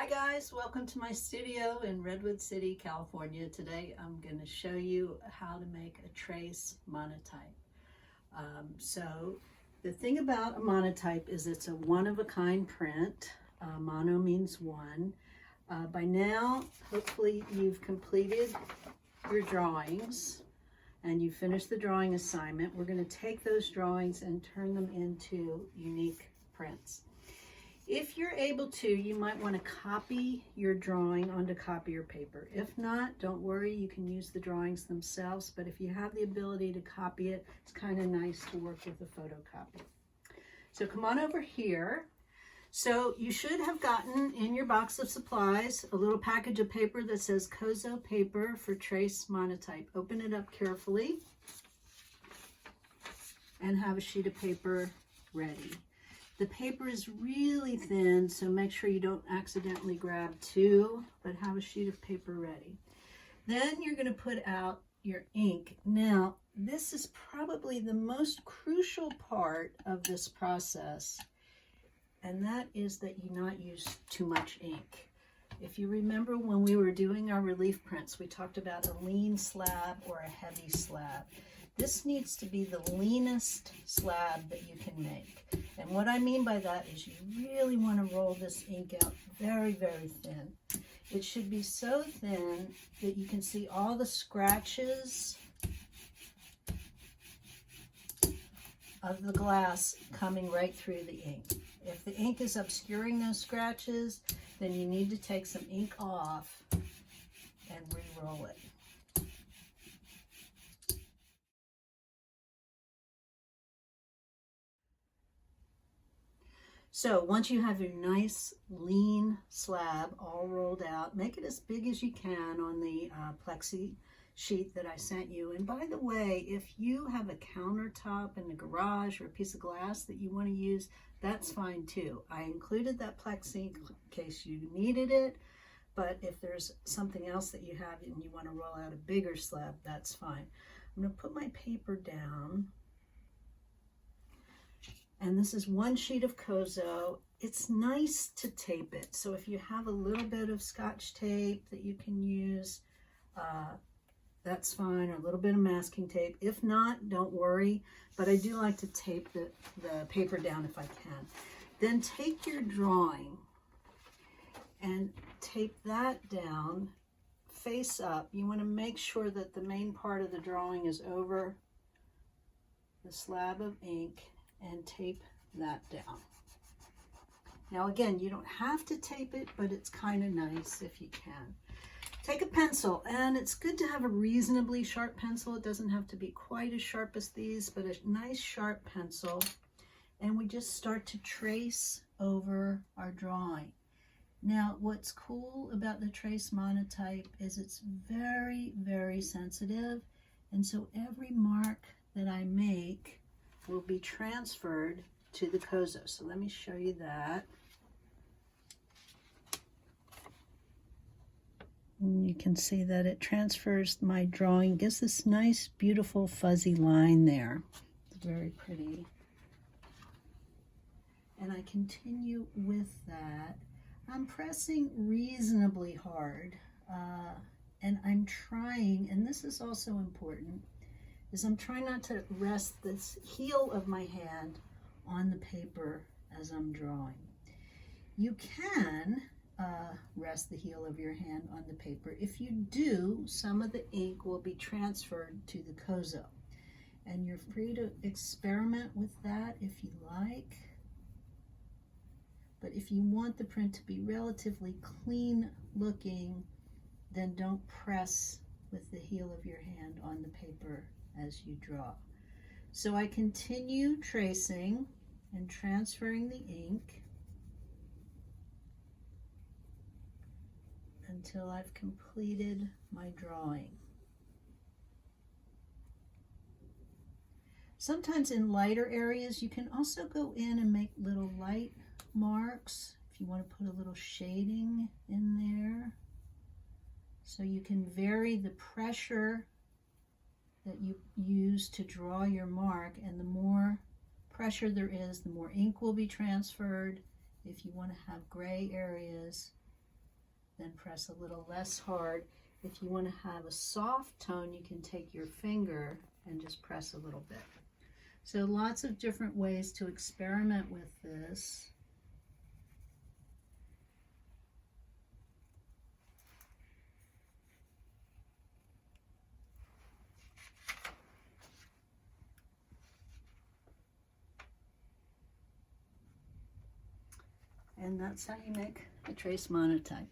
Hi guys, welcome to my studio in Redwood City, California. Today I'm going to show you how to make a trace monotype. So the thing about a monotype is it's a one-of-a-kind print. Mono means one. By now, hopefully you've completed your drawings and you finished the drawing assignment. We're going to take those drawings and turn them into unique prints. If you're able to, you might want to copy your drawing onto copier paper. If not, don't worry, you can use the drawings themselves, but if you have the ability to copy it, it's kind of nice to work with a photocopy. So come on over here. So you should have gotten in your box of supplies a little package of paper that says Kozo paper for trace monotype. Open it up carefully and have a sheet of paper ready. The paper is really thin, so make sure you don't accidentally grab two, but have a sheet of paper ready. Then you're going to put out your ink. Now, this is probably the most crucial part of this process, and that is that you not use too much ink. If you remember when we were doing our relief prints, we talked about a lean slab or a heavy slab. This needs to be the leanest slab that you can make. And what I mean by that is you really want to roll this ink out very, very thin. It should be so thin that you can see all the scratches of the glass coming right through the ink. If the ink is obscuring those scratches, then you need to take some ink off and re-roll it. So once you have your nice lean slab all rolled out, make it as big as you can on the plexi sheet that I sent you. And by the way, if you have a countertop in the garage or a piece of glass that you want to use, that's fine too. I included that plexi in case you needed it, but if there's something else that you have and you want to roll out a bigger slab, that's fine. I'm going to put my paper down. And this is one sheet of Kozo. It's nice to tape it. So if you have a little bit of Scotch tape that you can use, that's fine, or a little bit of masking tape. If not, don't worry. But I do like to tape the paper down if I can. Then take your drawing and tape that down face up. You want to make sure that the main part of the drawing is over the slab of ink, and tape that down. Now again, you don't have to tape it, but it's kind of nice if you can. Take a pencil, and it's good to have a reasonably sharp pencil. It doesn't have to be quite as sharp as these, but a nice sharp pencil. And we just start to trace over our drawing. Now, what's cool about the trace monotype is it's very, very sensitive. And so every mark that I make will be transferred to the Kozo. So let me show you that. And you can see that it transfers my drawing, gives this nice, beautiful, fuzzy line there. It's very pretty. And I continue with that. I'm pressing reasonably hard, and I'm trying, and this is also important, is I'm trying not to rest this heel of my hand on the paper as I'm drawing. You can rest the heel of your hand on the paper. If you do, some of the ink will be transferred to the Kozo. And you're free to experiment with that if you like. But if you want the print to be relatively clean looking, then don't press with the heel of your hand on the paper as you draw. So I continue tracing and transferring the ink until I've completed my drawing. Sometimes in lighter areas you can also go in and make little light marks if you want to put a little shading in there. So you can vary the pressure that you use to draw your mark, and the more pressure there is, the more ink will be transferred. If you want to have gray areas, then press a little less hard. If you want to have a soft tone, you can take your finger and just press a little bit. So lots of different ways to experiment with this. And that's how you make a trace monotype.